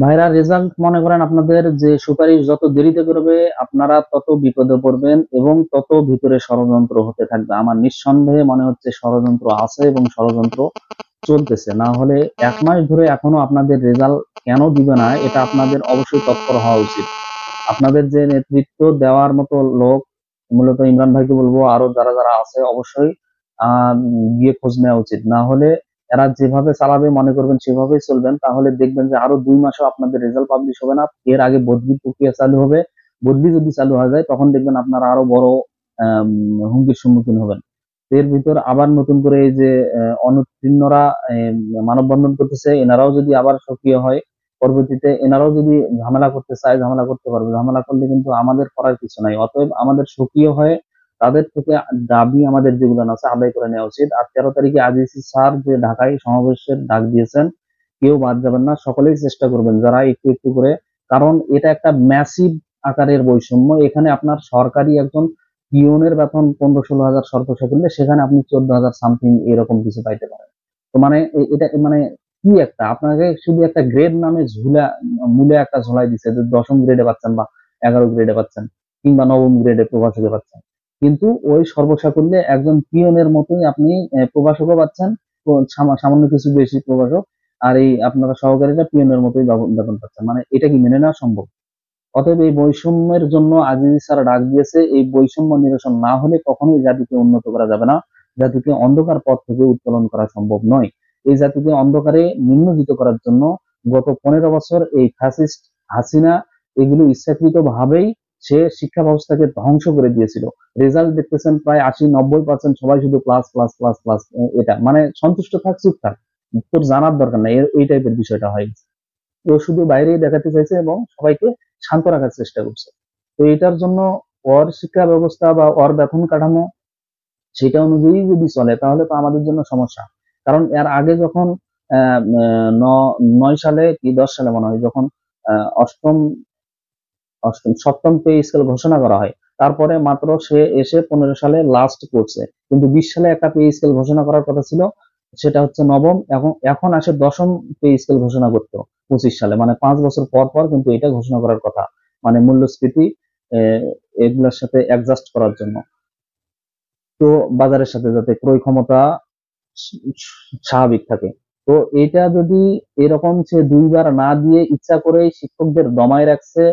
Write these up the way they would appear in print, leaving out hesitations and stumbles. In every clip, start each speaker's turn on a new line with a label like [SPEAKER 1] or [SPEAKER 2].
[SPEAKER 1] ভাইরা, রেজাল্ট মনে করেন আপনাদের যে সুপারিশ যত দেরিতে করবে আপনারা তত বিপদে পড়বেন এবং তত ভিতরে ষড়যন্ত্র হতে থাকবে। আমার নিঃসন্দেহে মনে হচ্ছে ষড়যন্ত্র আছে এবং ষড়যন্ত্র চলতেছে। না হলে 1 মাস ধরে এখনো আপনাদের রেজাল্ট কেন দিবে না, এটা আপনাদের অবশ্যই তৎপর হওয়া উচিত। আপনাদের যে নেতৃত্ব দেওয়ার মতো লোক, মূলত ইমরান ভাইকে বলবো, আরো যারা যারা আছে অবশ্যই আহ গিয়ে খোঁজ নেওয়া উচিত। না হলে এরা যেভাবে চালাবে মনে করবেন সেভাবেই চলবেন, তাহলে দেখবেন যে আরো 2 মাসও আপনাদের রেজাল্ট পাবলিশ হবে না। এর আগে বদলি প্রক্রিয়া চালু হবে। বদলি যদি চালু হয়ে যায় তখন দেখবেন আপনারা আরো বড় আহ হুমকির সম্মুখীন হবেন। এর ভিতর আবার নতুন করে এই যে অনুত্তীর্ণরা মানববন্ধন করতেছে, এনারাও যদি আবার সক্রিয় হয় পরবর্তীতে, এনারাও যদি ঝামেলা করতে চায় ঝামেলা করতে পারবে। ঝামেলা করলে কিন্তু আমাদের করার কিছু নাই। অতএব আমাদের সক্রিয় হয়ে তাদের থেকে দাবি আমাদের যেগুলো আছে আদায় করে নেওয়া উচিত। আর 13 তারিখে আজিজ স্যার যে ঢাকায় সমাবেশের ডাক দিয়েছেন, কেউ বাদ যাবেন না, সকলেই চেষ্টা করবেন যারা একটু একটু করে। কারণ এটা একটা ম্যাসিভ আকারের বৈষম্য। এখানে আপনার সরকারি একজন পিওনের বেতন 15-16 হাজার সর্বোচ্চ করলে সেখানে আপনি 14,000 সামথিং এরকম কিছু পাইতে পারেন। তো মানে এটা মানে কি একটা আপনাকে শুধু একটা গ্রেড নামে মূলে একটা ঝোলাই দিচ্ছে যে 10ম গ্রেডে পাচ্ছেন বা 11 গ্রেডে পাচ্ছেন কিংবা 9ম গ্রেডে প্রভাষকে পাচ্ছেন। কিন্তু ওই সর্বসাকুল্যে একজন পিয়নের মতোই আপনি প্রভাষকও পাচ্ছেন, সামান্য কিছু বেশি প্রভাষক, আর এই আপনারা সহকারীরা পিয়নের মতোই বেতন পাচ্ছেন। মানে এটা কি মেনে নেওয়া সম্ভব? অতএব এই বৈষম্যের জন্য আজিজ স্যার ডাক দিয়েছে। এই বৈষম্য নিরসন না হলে কখনোই জাতিকে উন্নত করা যাবে না। জাতিকে অন্ধকার পথ থেকে উত্তোলন করা সম্ভব নয়। এই জাতিকে অন্ধকারে নিমজ্জিত করার জন্য গত 15 বছর এই ফ্যাসিস্ট হাসিনা এগুলো ইচ্ছাকৃত ভাবেই সে শিক্ষা ব্যবস্থাকে ধ্বংস করে দিয়েছিল। রেজাল্ট দেখতেছেন প্রায় 80-90% সবাই শুধু প্লাস প্লাস প্লাস প্লাস। এটা মানে সন্তুষ্ট থাক, চুপ থাক, তোর জানার দরকার নাই, এই টাইপের বিষয়টা হয়। ও শুধু বাইরেই দেখাতে চাইছে এবং সবাইকে শান্ত রাখার চেষ্টা করছে। তো এটার জন্য ওর শিক্ষা ব্যবস্থা বা ওর বেতন কাঠামো সেটা অনুযায়ী যদি চলে তাহলে তো আমাদের জন্য সমস্যা। কারণ এর আগে যখন 9 সালে কি 10 সালে মনে হয়, যখন অষ্টম অষ্টম সপ্তম পে স্কেল ঘোষণা করা হয়, তারপরে মাত্র সে এসে 15 সালে লাস্ট করছে। কিন্তু 20 সালে একটা পে স্কেল ঘোষণা করার কথা ছিল, সেটা হচ্ছে নবম। এখন এখন আসে 10ম পে স্কেল ঘোষণা করতে 25 সালে, মানে 5 বছর পর পর কিন্তু এটা ঘোষণা করার কথা। মানে মূল্যস্ফীতি এগুলোর সাথে অ্যাডজাস্ট করার জন্য, তো বাজারের সাথে যাতে ক্রয় ক্ষমতা স্বাভাবিক থাকে। তো এটা যদি এরকম সে 2বার না দিয়ে ইচ্ছা করেই শিক্ষকদের দমায় রাখছে,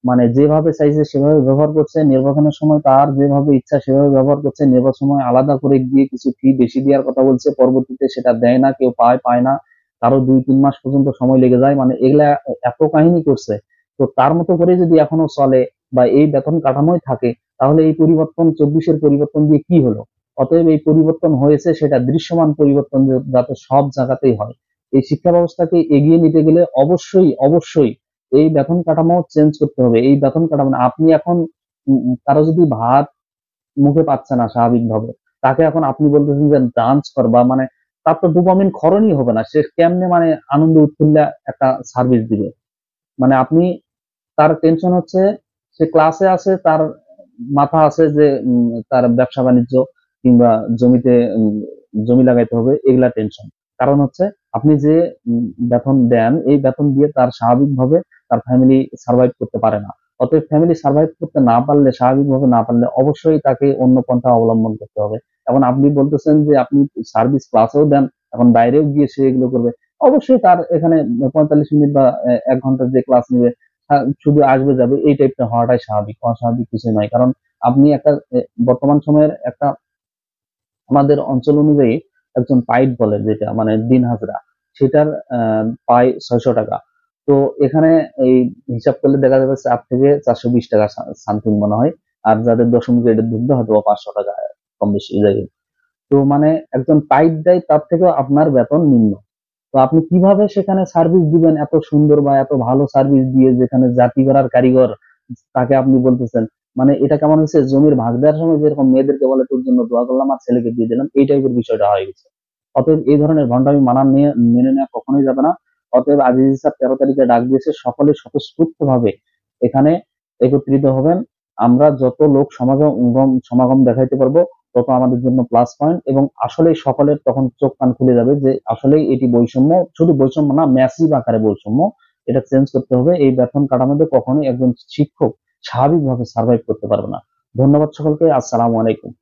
[SPEAKER 1] মানে যেভাবে চাইছে সেভাবে ব্যবহার করছে, নির্বাচনের সময় তার যেভাবে ইচ্ছা সেভাবে ব্যবহার করছে, নির্বাচনের সময় আলাদা করে গিয়ে কিছু ফি বেশি দেওয়ার কথা বলছে, পরবর্তীতে সেটা দেয় না, কেউ পায় না, কারো 2-3 মাস পর্যন্ত সময় লেগে যায়। মানে এগুলা এত কাহিনী করছে। তো তার মতো করে যদি এখনো চলে বা এই বেতন কাঠামোই থাকে, তাহলে এই পরিবর্তন 24-এর পরিবর্তন দিয়ে কি হলো? অতএব এই পরিবর্তন হয়েছে সেটা দৃশ্যমান পরিবর্তন যাতে সব জায়গাতেই হয়। এই শিক্ষা ব্যবস্থাকে এগিয়ে নিতে গেলে অবশ্যই অবশ্যই এই বেতন কাঠামো চেঞ্জ করতে হবে। এই বেতন কাঠামো আপনি এখন কারো যদি ভাত মুখে পাচ্ছে না স্বাভাবিকভাবে, তাকে এখন আপনি বলতেছেন যে ডান্স কর, বা মানে তার তো ডোপামিন ক্ষরণই হবে না, সে কেমনে মানে আনন্দ উৎফুল্লে একটা সার্ভিস দিবে? মানে আপনি, তার টেনশন হচ্ছে সে ক্লাসে আছে, তার মাথা আছে যে তার ব্যবসা বাণিজ্য কিংবা জমিতে জমি লাগাইতে হবে, এগুলা টেনশন। কারণ হচ্ছে আপনি যে বেতন দেন এই বেতন দিয়ে তার স্বাভাবিকভাবে তার ফ্যামিলি সার্ভাইভ করতে পারে না। অতএব ফ্যামিলি সার্ভাইভ করতে না পারলে, স্বাভাবিকভাবে না পারলে অবশ্যই তাকে অন্য পন্থা অবলম্বন করতে হবে। এখন আপনি বলতেছেন যে আপনি সার্ভিস ক্লাসেও দেন, এখন বাইরেও গিয়ে সে এগুলো করবে। অবশ্যই তার এখানে 45 মিনিট বা 1 ঘন্টার যে ক্লাস নিবে, শুধু আসবে যাবে, এই টাইপটা হওয়াটাই স্বাভাবিক, অস্বাভাবিক কিছু নয়। কারণ আপনি একটা বর্তমান সময়ের একটা আমাদের অঞ্চল অনুযায়ী একজন পাইট বলে, যেটা মানে দিন হাজরা, সেটার পায় 600 টাকা। তো এখানে এই হিসাব করলে দেখা যাবে 4 থেকে 420 টাকা সামথিং মনে হয়। আর যাদের 10ম গ্রেডে ঢুকবে হয়তো 500 টাকা কম বেশি যাই। তো মানে একজন পাইট দেয় তার থেকেও আপনার বেতন নিম্ন। তো আপনি কিভাবে সেখানে সার্ভিস দিবেন এত সুন্দর বা এত ভালো সার্ভিস দিয়ে, যেখানে জাতি গড়ার কারিগর তাকে আপনি বলতেছেন? মানে এটা কেমন হচ্ছে, জমির ভাগ দেওয়ার সময় যেরকম মেয়েদেরকে বলে তোর জন্য দোয়া করলাম আর ছেলেকে দিয়ে দিলাম, এই টাইপের বিষয়টা হয়ে গেছে। অতএব এই ধরনের ভণ্ডামি মেনে নেওয়া কখনোই যাবে না। অতএব আজিজ স্যার 13 তারিখে ডাক দিয়েছে, সকলে স্বতঃস্ফূর্ত ভাবে এখানে একত্রিত হবেন। আমরা যত লোক সমাগম দেখাইতে পারবো তত আমাদের জন্য প্লাস পয়েন্ট, এবং আসলে সকলের তখন চোখ কান খুলে যাবে যে আসলেই এটি বৈষম্য, শুধু বৈষম্য না, ম্যাসিভ আকারে বৈষম্য। এটা চেঞ্জ করতে হবে। এই বেতন কাঠামোতে কখনোই একজন শিক্ষক স্বাভাবিকভাবে সার্ভাইভ করতে পারবে না। ধন্যবাদ সকলকে। আসসালামু আলাইকুম।